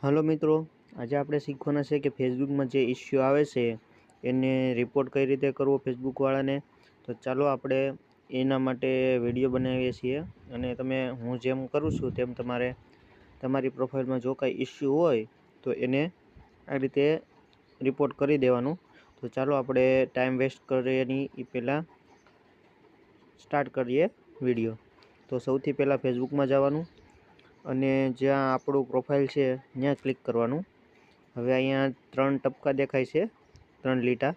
Hello मित्रों, आज આપણે શીખવાના છે કે ફેસબુકમાં જે ઇશ્યુ આવે છે એને રિપોર્ટ કઈ રીતે કરવો ફેસબુક વાળાને। તો ચાલો આપણે એના માટે વિડિયો બનાવીએ છીએ અને હું જેમ કરું છું તેમ તમારી પ્રોફાઇલમાં જો કાંઈ ઇશ્યુ હોય તો એને આ રીતે રિપોર્ટ કરી દેવાનું। તો ચાલો આપણે ટાઈમ વેસ્ટ કરીએ નહીં એ પહેલાં સ્ટાર્ટ કરીએ વિડિયો। તો સૌથી પહેલાં ફેસબુકમાં જવાનું અને જ્યાં આપણું પ્રોફાઇલ છે ત્યાં ક્લિક કરવાનું। હવે અહીંયા 3 ટપકા દેખાય છે, 3 લીટા,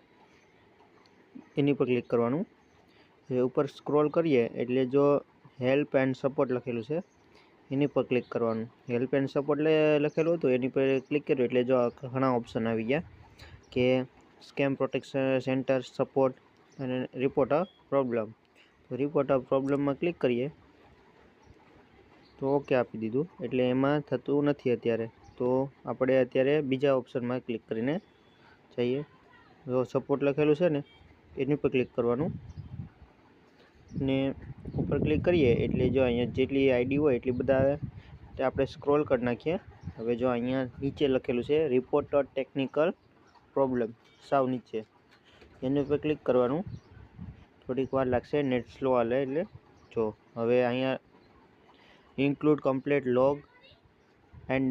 એની પર ક્લિક કરવાનું। હવે ઉપર સ્ક્રોલ કરીએ એટલે જો હેલ્પ એન્ડ સપોર્ટ લખેલું છે એની પર ક્લિક કરવાનું। હેલ્પ એન્ડ સપોર્ટ લખેલું હતું એની પર ક્લિક કર્યું એટલે જો ઘણા ઓપ્શન આવી ગયા કે સ્કેમ પ્રોટેક્શન સેન્ટર, સપોર્ટ અને રિપોર્ટ અ પ્રોબ્લેમ। તો રિપોર્ટ અ પ્રોબ્લેમમાં ક્લિક કરીએ તો ઓકે આપી દીધું એટલે એમાં થતું નથી અત્યારે। તો આપણે અત્યારે બીજા ઓપ્શનમાં ક્લિક કરીને જઈએ। જો સપોર્ટ લખેલું છે ને એની પર ક્લિક કરવાનું ને ઉપર ક્લિક કરીએ એટલે જો અહીંયા જેટલી આઈડી હોય એટલી બધા આવે તે આપણે સ્ક્રોલ કરી નાખીએ। હવે જો અહીંયા નીચે લખેલું છે રિપોર્ટ અ ટેકનિકલ પ્રોબ્લેમ, સાવ નીચે એની પર ક્લિક કરવાનું। થોડીક વાર લાગશે, નેટ સ્લો હાલે એટલે જો હવે અહીંયા include complete log and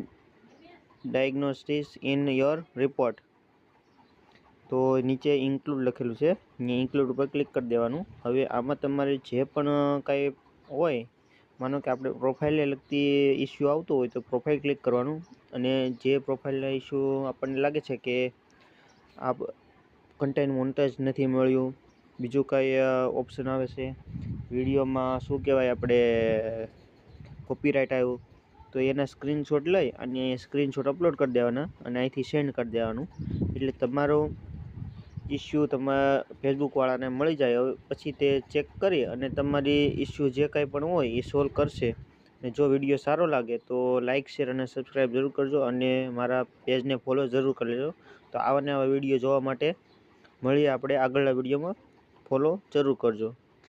diagnosis in your report। તો નીચે ઇન્ક્લુડ લખેલું છે, અહીંયા ઇન્ક્લુડ ઉપર ક્લિક કરી દેવાનું। હવે આમાં તમારે જે પણ કાંઈ હોય, માનો કે આપણે પ્રોફાઇલને લગતી ઇસ્યુ આવતો હોય તો પ્રોફાઇલ ક્લિક કરવાનું અને જે પ્રોફાઇલના ઇસ્યુ આપણને લાગે છે કે આ કન્ટેન્ટ મોનેટાઇઝ નથી મળ્યું, બીજું કાંઈ ઓપ્શન આવે છે વિડીયોમાં શું કહેવાય આપણે કોપીરાઇટ આવ્યું, તો એના સ્ક્રીનશોટ લઈ અને સ્ક્રીનશોટ અપલોડ કરી દેવાના અને અહીંથી સેન્ડ કરી દેવાનું એટલે તમારો ઇસ્યુ ફેસબુકવાળાને મળી જાય। હવે પછી તે ચેક કરી અને તમારી ઇસ્યુ જે કાંઈ પણ હોય એ સોલ્વ કરશે। અને જો વિડીયો સારો લાગે તો લાઇક, શેર અને સબસ્ક્રાઈબ જરૂર કરજો અને મારા પેજને ફોલો જરૂર કરી લેજો। તો આવા વિડીયો જોવા માટે મળીએ આપણે આગળના વિડીયોમાં, ફોલો જરૂર કરજો।